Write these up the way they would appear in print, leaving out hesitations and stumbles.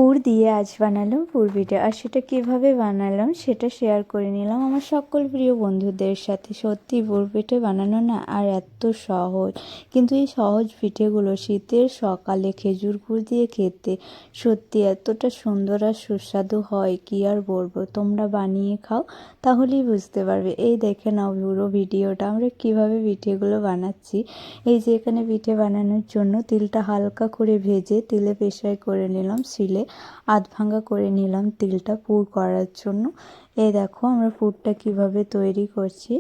পুর দিয়ে আজ বানালাম পুর পিঠে, আর সেটা কীভাবে বানালাম সেটা শেয়ার করে নিলাম আমার সকল প্রিয় বন্ধুদের সাথে। সত্যি পুর পিঠে বানানো না আর এত সহজ, কিন্তু এই সহজ পিঠেগুলো শীতের সকালে খেজুর গুড় দিয়ে খেতে সত্যি এতটা সুন্দর আর সুস্বাদু হয় কি আর বলবো। তোমরা বানিয়ে খাও তাহলেই বুঝতে পারবে। এই দেখে নাও পুরো ভিডিওটা আমরা কীভাবে পিঠেগুলো বানাচ্ছি। এই যে এখানে পিঠে বানানোর জন্য তিলটা হালকা করে ভেজে তেলে পেশাই করে নিলাম, শিলে আধ ভাঙা করে নিলাম তিলটা পুর করার জন্য। এই দেখো আমরা পুরটা কিভাবে তৈরি করছি।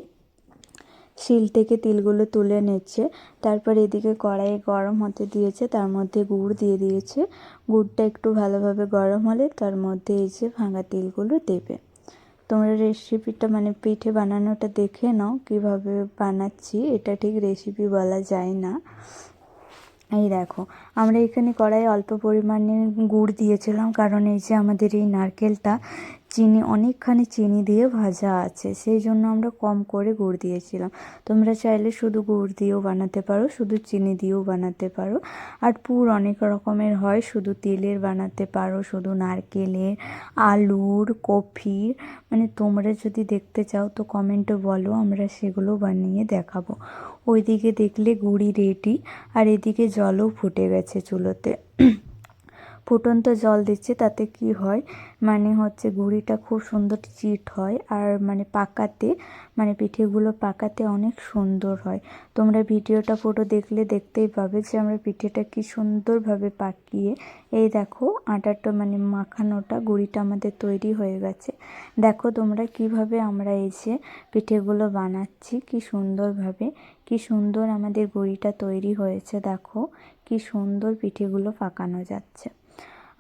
শিল থেকে তিলগুলো তুলে নিচ্ছে, তারপর এদিকে কড়াইয়ে গরম হতে দিয়েছে, তার মধ্যে গুড় দিয়ে দিয়েছে। গুড়টা একটু ভালোভাবে গরম হলে তার মধ্যে এই যে ভাঙা তিলগুলো দেবে। তোমরা রেসিপিটা পিঠে বানানোটা দেখে নাও কিভাবে বানাচ্ছি, এটা ঠিক রেসিপি বলা যায় না। এই দেখো আমরা এখানে কড়াইয়ে অল্প পরিমাণে গুড় দিয়েছিলাম, কারণ এই যে আমাদের এই নারকেলটা অনেকখানি চিনি দিয়ে ভাজা আছে, সেই জন্য আমরা কম করে গুড় দিয়েছিলাম। তোমরা চাইলে শুধু গুড় দিয়েও বানাতে পারো, শুধু চিনি দিয়েও বানাতে পারো। আর পুর অনেক রকমের হয়, শুধু তেলের বানাতে পারো, শুধু নারকেলের, আলুর, কফির, তোমরা যদি দেখতে চাও তো কমেন্টে বলো, আমরা সেগুলো বানিয়ে দেখাবো। ওইদিকে দেখলে গুড়ি রেডি, আর এদিকে জলও ফুটে গেছে চুলোতে। ফুটন্ত জল দিচ্ছে, তাতে কি হয় গুড়িটা খুব সুন্দর চিট হয়, আর পাকাতে পিঠেগুলো পাকাতে অনেক সুন্দর হয়। তোমরা ভিডিওটা পুরো দেখলে দেখতেই পাবে যে আমরা পিঠেটা কি সুন্দরভাবে পাকিয়ে, এই দেখো আটাটা মাখানোটা গুড়িটা আমাদের তৈরি হয়ে গেছে। দেখো তোমরা কিভাবে আমরা এই যে পিঠেগুলো বানাচ্ছি, কি সুন্দরভাবে, কি সুন্দর আমাদের গুড়িটা তৈরি হয়েছে। দেখো কি সুন্দর পিঠেগুলো পাকানো যাচ্ছে।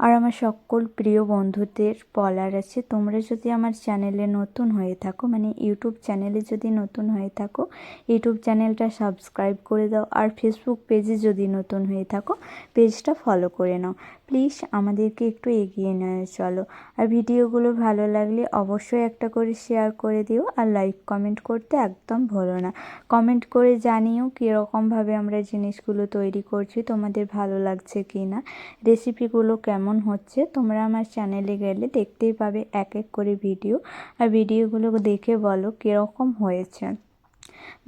আর আমার সকল প্রিয় বন্ধুদের বলার আছে, তোমরা যদি আমার চ্যানেলে নতুন হয়ে থাকো, ইউটিউব চ্যানেলে যদি নতুন হয়ে থাকো, ইউটিউব চ্যানেলটা সাবস্ক্রাইব করে দাও। আর ফেসবুক পেজে যদি নতুন হয়ে থাকো, পেজটা ফলো করে নাও। প্লিজ আমাদেরকে একটু এগিয়ে নিয়ে চলো। আর ভিডিওগুলো ভালো লাগলে অবশ্যই একটা করে শেয়ার করে দিও, আর লাইক কমেন্ট করতে একদম ভুলো না। কমেন্ট করে জানিও কীরকমভাবে আমরা জিনিসগুলো তৈরি করছি, তোমাদের ভালো লাগছে কি না, রেসিপিগুলো কেমন হচ্ছে। তোমরা আমার চ্যানেলে গেলে দেখতেই পাবে এক এক করে ভিডিও, আর ভিডিওগুলো দেখে বলো কীরকম হয়েছে।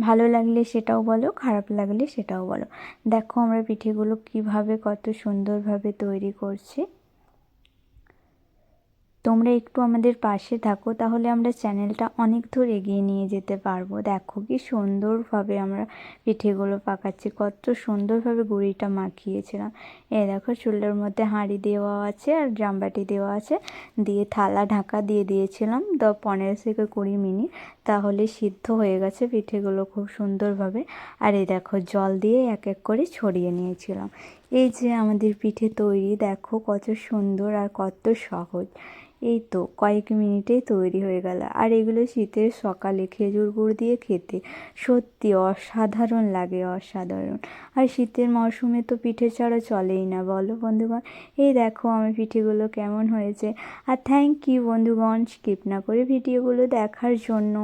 ভালো লাগলে সেটাও বলো, খারাপ লাগলে সেটাও বলো। দেখো আমরা পিঠেগুলো কিভাবে কত সুন্দরভাবে তৈরি করছি। তোমরা একটু আমাদের পাশে থাকো, তাহলে আমরা চ্যানেলটা অনেক দূর এগিয়ে নিয়ে যেতে পারবো। দেখো কি সুন্দরভাবে আমরা পিঠেগুলো পাকাচ্ছি, কত সুন্দরভাবে গুঁড়িটা মাখিয়েছিলাম। দেখো চুলের মধ্যে হাঁড়ি দেওয়া আছে আর জামবাটি দেওয়া আছে, দিয়ে থালা ঢাকা দিয়ে দিয়েছিলাম 15 থেকে 20 মিনিট, তাহলে সিদ্ধ হয়ে গেছে পিঠেগুলো খুব সুন্দরভাবে। আর দেখো জল দিয়ে এক এক করে ছড়িয়ে নিয়েছিলাম। এই যে আমাদের পিঠে তৈরি, দেখো কত সুন্দর আর কত সহজ। এই তো কয়েক মিনিটেই তৈরি হয়ে গেল। আর এগুলো শীতের সকালে খেজুর গুড় দিয়ে খেতে সত্যি অসাধারণ লাগে, অসাধারণ। আর শীতের মরশুমে তো পিঠে ছাড়া চলেই না, বলো বন্ধুগণ। এই দেখো আমার পিঠেগুলো কেমন হয়েছে। আর থ্যাংক ইউ বন্ধুগণ, স্কিপ না করে ভিডিওগুলো দেখার জন্য।